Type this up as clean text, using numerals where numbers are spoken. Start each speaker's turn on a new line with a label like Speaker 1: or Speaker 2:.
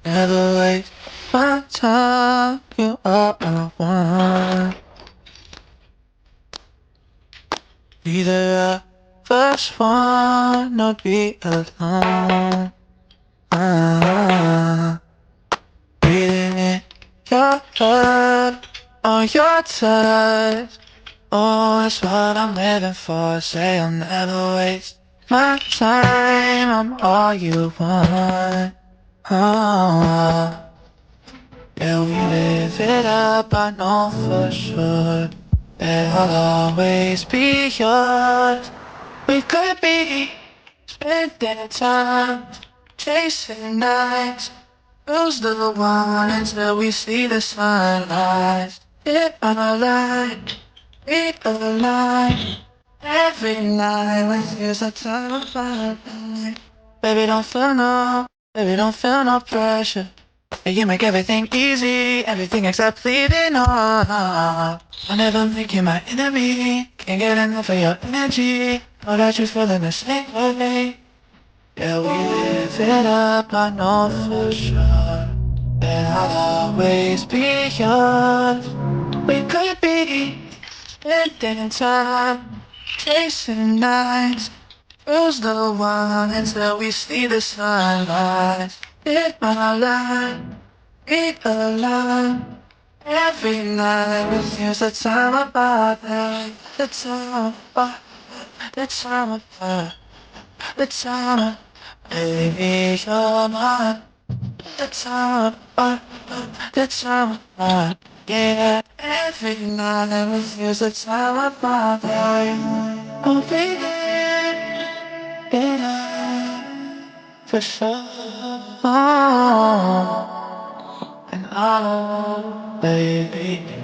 Speaker 1: Never waste my time. You are all I want. Be the first one to be alone. Breathing in your blood on your touch. Oh, that's what I'm living for. Say I'll never waste my time. I'm all you want. Oh, yeah, we live it up. I know for sure that I'll always be yours. We could be spending time chasing nights. Lose the one until we see the sunrise. It alive, it alive. Every night with you's the time of my life. Baby don't feel no pressure. Yeah, you make everything easy, everything except leaving on. I never make you my enemy. Can't get enough of your energy. Know that you're feeling the same way. Yeah, we live it up, I know for sure that I'll always be yours. We could be spending time chasing nights. Lose the one until we see the sunrise. It my life, it alive. Every night with you's the time of my life. The time of my, the time of my, the time of baby, you're mine. The time of my, the time of my, yeah. Every night with you's the time of my life. Oh baby, yeah, for sure. Oh, and I know, baby.